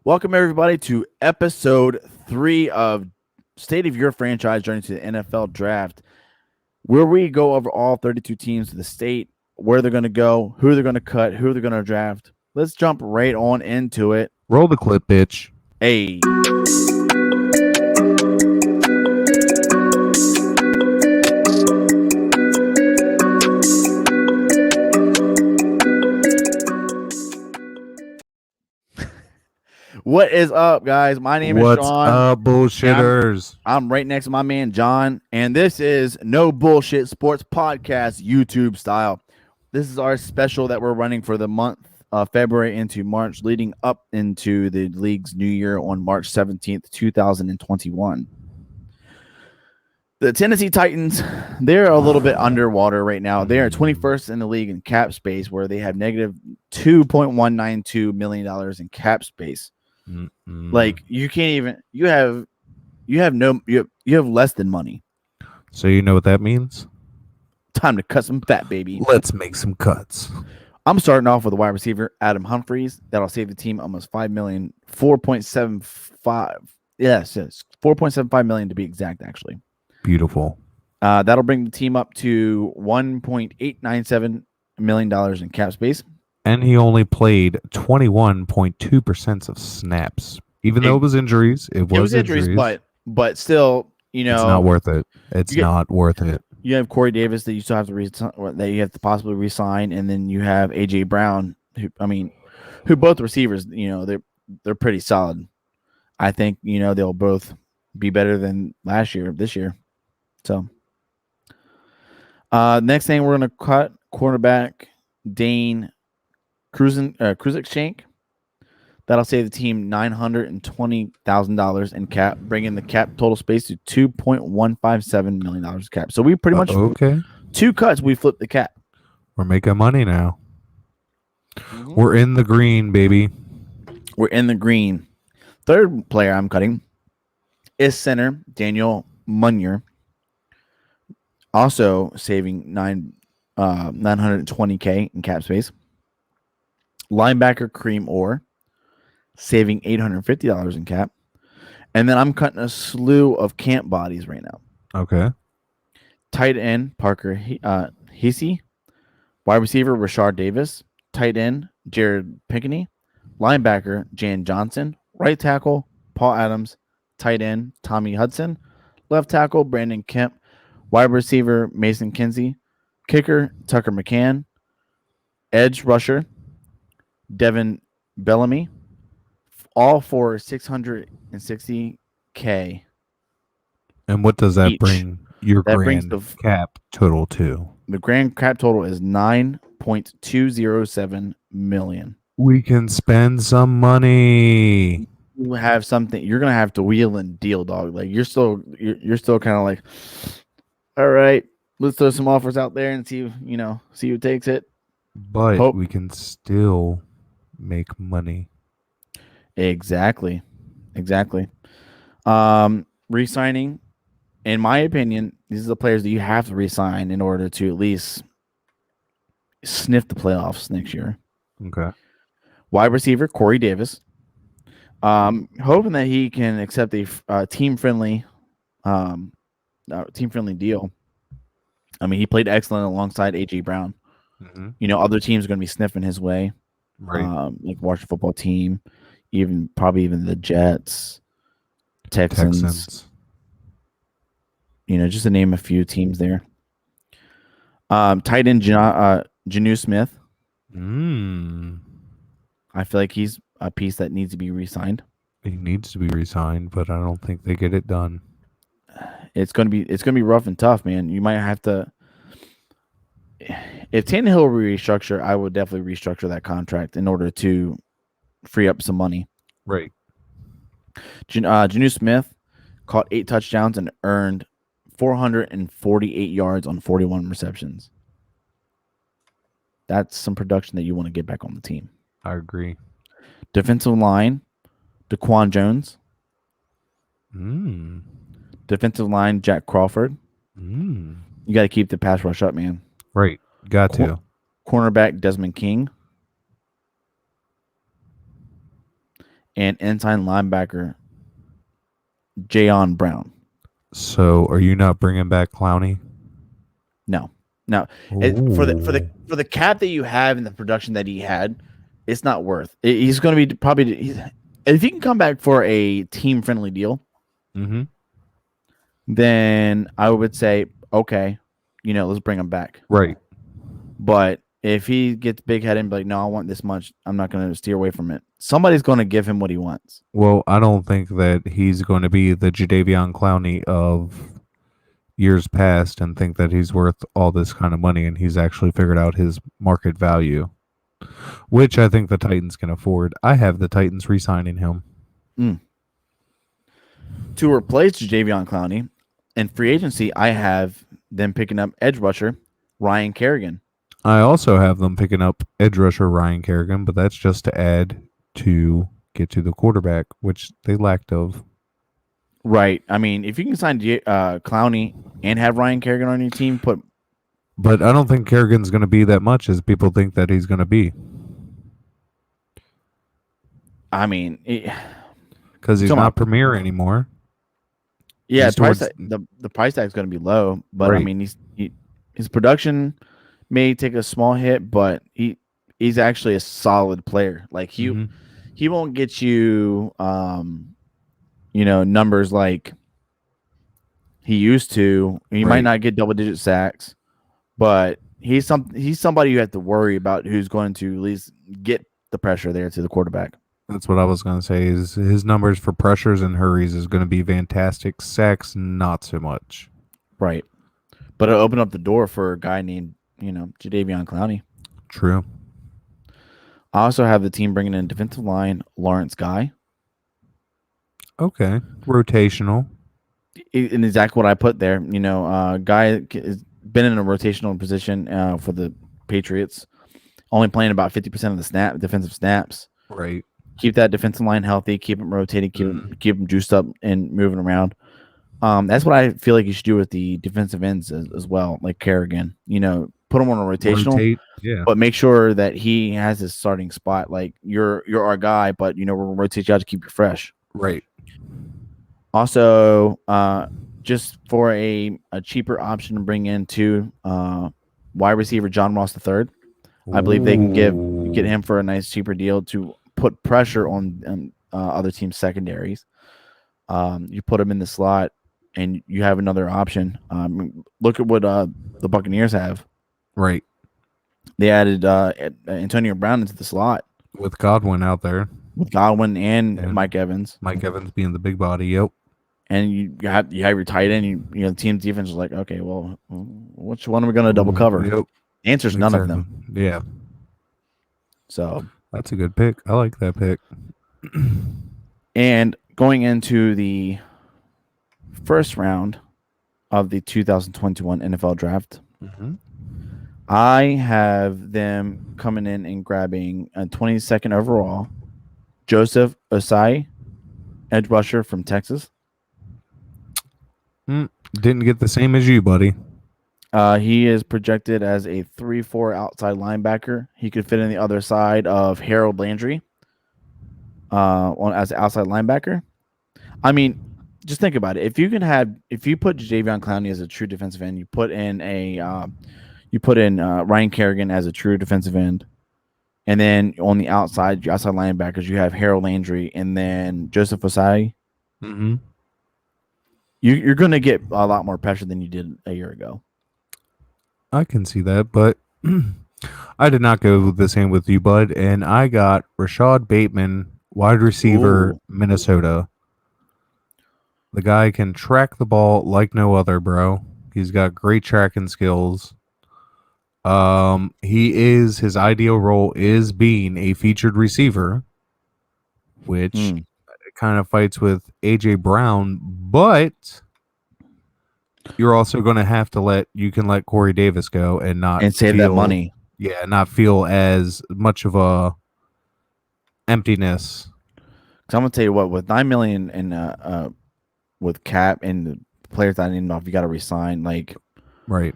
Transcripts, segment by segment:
Welcome, everybody, to episode 3 of State of Your Franchise Journey to the NFL Draft, where we go over all 32 teams of the state, where they're going to go, who they're going to cut, who they're going to draft. Let's jump right on into it. Roll the clip, bitch. Hey. What is up, guys? My name is What's Sean. up, bullshitters? I'm right next to my man, John, and this is No Bullshit Sports Podcast, YouTube style. This is our special that we're running for the month of February into March, leading up into the league's new year on March 17th, 2021. The Tennessee Titans, they're a little bit underwater right now. They are 21st in the league in cap space, where they have negative $2.192 million in cap space. Like, you can't even, you have less than money. So you know what that means? Time to cut some fat, baby. Let's make some cuts. I'm starting off with a wide receiver, Adam Humphries. That'll save the team almost $5 million, 4.75. Yes, 4.75 million to be exact, actually. Beautiful. That'll bring the team up to $1.897 million in cap space. And he only played 21.2% of snaps. Even though it was injuries, it was injuries, but still, you know, it's not worth it. It's not worth it. You have Corey Davis that you still have to possibly re-sign, and then you have AJ Brown, who both receivers, you know, they're pretty solid. I think, you know, they'll both be better than this year. So, next thing we're gonna cut cornerback Dane Kruzek. That'll save the team $920,000 in cap, bringing the cap total space to $2.157 million cap. So we pretty much two cuts. We flipped the cap. We're making money now. Mm-hmm. We're in the green, baby. We're in the green. Third player I'm cutting is center Daniel Munyer, also saving $920K in cap space. Linebacker Kareem Orr, saving $850 in cap. And then I'm cutting a slew of camp bodies right now. Okay. Tight end Parker Hesse, wide receiver Rashard Davis, tight end Jared Pinkney, linebacker Jan Johnson, right tackle Paul Adams, tight end Tommy Hudson, left tackle Brandon Kemp, wide receiver Mason Kinsey, kicker Tucker McCann, edge rusher Devin Bellamy, all for $660K. And what does that each. bring your grand cap total to? The grand cap total is $9.207 million. We can spend some money. You have something. You're gonna have to wheel and deal, dog. Like you're still kind of like, all right, let's throw some offers out there and see who takes it. But we can still make money. Exactly. Re-signing, in my opinion, these are the players that you have to re-sign in order to at least sniff the playoffs next year. Okay. Wide receiver Corey Davis, hoping that he can accept a team-friendly deal. I mean, he played excellent alongside AJ Brown. Mm-hmm. You know, other teams are going to be sniffing his way. Right. Like Washington Football Team, probably even the Jets, Texans. You know, just to name a few teams there. Tight end Jonnu Smith. I feel like he's a piece that needs to be re-signed. He needs to be re-signed, but I don't think they get it done. It's gonna be rough and tough, man. You might have to. If Tannehill restructure, I would definitely restructure that contract in order to free up some money. Right. Jonnu Smith caught 8 touchdowns and earned 448 yards on 41 receptions. That's some production that you want to get back on the team. I agree. Defensive line, Daquan Jones. Defensive line, Jack Crawford. You got to keep the pass rush up, man. Right. Got to. Cornerback Desmond King. and inside linebacker Jayon Brown. So, are you not bringing back Clowney? No, no. For the cap that you have and the production that he had, it's not worth. He's going to be probably if he can come back for a team friendly deal, Mm-hmm. then I would say okay, let's bring him back. Right. But if he gets big headed and be like, no, I want this much, I'm not going to steer away from it. Somebody's going to give him what he wants. Well, I don't think that he's going to be the Jadeveon Clowney of years past and think that he's worth all this kind of money, and he's actually figured out his market value, which I think the Titans can afford. I have the Titans re-signing him. To replace Jadeveon Clowney in free agency, I have them picking up edge rusher Ryan Kerrigan. I also have them picking up edge rusher Ryan Kerrigan, but that's just to add to get to the quarterback, which they lacked of. Right. I mean, if you can sign Clowney and have Ryan Kerrigan on your team, But I don't think Kerrigan's going to be that much as people think that he's going to be. I mean, because he's not premier anymore. Yeah, the price tag is going to be low, but right. I mean, his production may take a small hit, but he's actually a solid player. Like he won't get you numbers like he used to. He might not get double-digit sacks, but he's somebody you have to worry about who's going to at least get the pressure there to the quarterback. That's what I was going to say. Is his numbers for pressures and hurries is going to be fantastic. Sacks, not so much. Right, but it'll open up the door for a guy named Jadeveon Clowney. True. I also have the team bringing in defensive line Lawrence Guy. Okay, rotational. And exactly what I put there. Guy has been in a rotational position for the Patriots, only playing about 50% of the defensive snaps. Right. Keep that defensive line healthy. Keep them rotating. Keep them juiced up and moving around. That's what I feel like you should do with the defensive ends as well, like Kerrigan. Put him on a rotational, but make sure that he has his starting spot. Like you're our guy, but we're gonna rotate you out to keep you fresh. Right. Also, just for a cheaper option to bring in wide receiver John Ross III. I believe they can get him for a nice cheaper deal to put pressure on other teams' secondaries. You put him in the slot, and you have another option. Look at what the Buccaneers have. Right. They added Antonio Brown into the slot with Godwin out there. With Godwin and Mike Evans. Mike Evans being the big body. Yep. And you have your tight end. The team's defense is like, okay, well, which one are we going to double cover? Yep. Answer's none of them. Yeah. So that's a good pick. I like that pick. And going into the first round of the 2021 NFL draft, I have them coming in and grabbing a 22nd overall, Joseph Osai, edge rusher from Texas. Didn't get the same as you, buddy. He is projected as a 3-4 outside linebacker. He could fit in the other side of Harold Landry as an outside linebacker. I mean, just think about it. If you put Jadeveon Clowney as a true defensive end, you put in Ryan Kerrigan as a true defensive end, and then on the outside, your outside linebackers, you have Harold Landry and then Joseph Osai. You're going to get a lot more pressure than you did a year ago. I can see that, but I did not go the same with you, bud. And I got Rashad Bateman, wide receiver, Minnesota. The guy can track the ball like no other, bro. He's got great tracking skills. His ideal role is being a featured receiver, which kind of fights with AJ Brown, but you're also going to have to let Corey Davis go and save that money. Yeah, not feel as much of a emptiness. Because I'm gonna tell you what, with $9 million and with cap and the players that I didn't know if you got to resign, like right.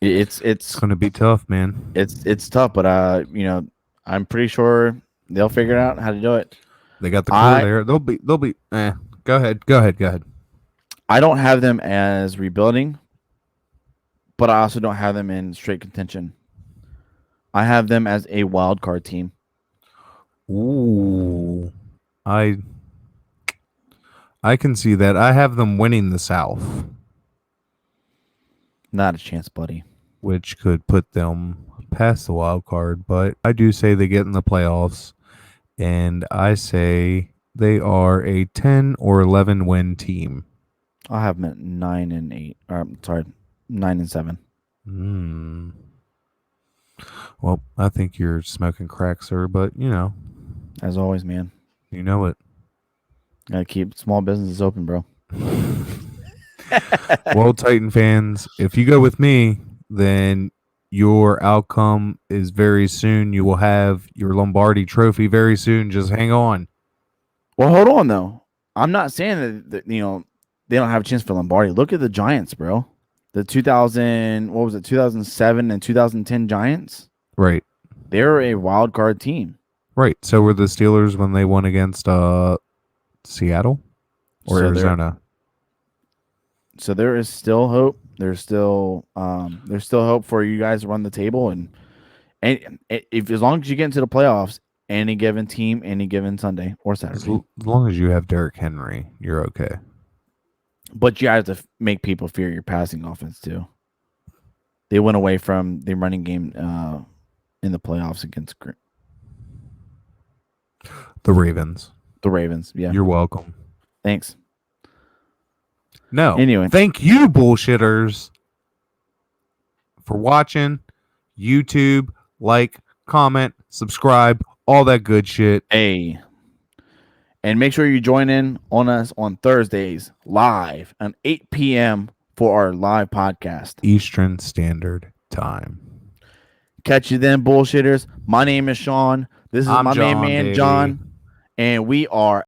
It's going to be tough, man. It's tough, but I'm pretty sure They'll figure out how to do it. They got the core I there. They'll be. Go ahead. I don't have them as rebuilding, but I also don't have them in straight contention. I have them as a wild card team. Ooh, I can see that. I have them winning the South, Not a chance, buddy. which could put them past the wild card. But I do say they get in the playoffs, and I say they are a 10 or 11 win team. I'll have them at 9-8. Or sorry, 9-7. Hmm. Well, I think you're smoking crack, sir. But As always, man. you know it. Gotta keep small businesses open, bro. Well, Titan fans, if you go with me, then your outcome is very soon. You will have your Lombardi trophy very soon. Just hang on. Well, hold on though. I'm not saying that they don't have a chance for Lombardi. Look at the Giants, bro. The 2007 and 2010 Giants. Right. They're a wild card team. Right. So were the Steelers when they won against Seattle or So Arizona. So there is still hope. There's still hope for you guys to run the table, and if as long as you get into the playoffs, any given team, any given Sunday or As Saturday. long as you have Derrick Henry, you're okay. But you have to make people fear your passing offense too. They went away from the running game in the playoffs against The Ravens. the Ravens. Yeah, You're welcome. thanks. No. Anyway. Thank you, bullshitters, for watching. YouTube, like, comment, subscribe, all that good shit. Hey, and make sure you join in on us on Thursdays live at 8 p.m. for our live podcast. Eastern Standard Time. Catch you then, bullshitters. My name is Sean. This is I'm my main John, man, baby. John, and we are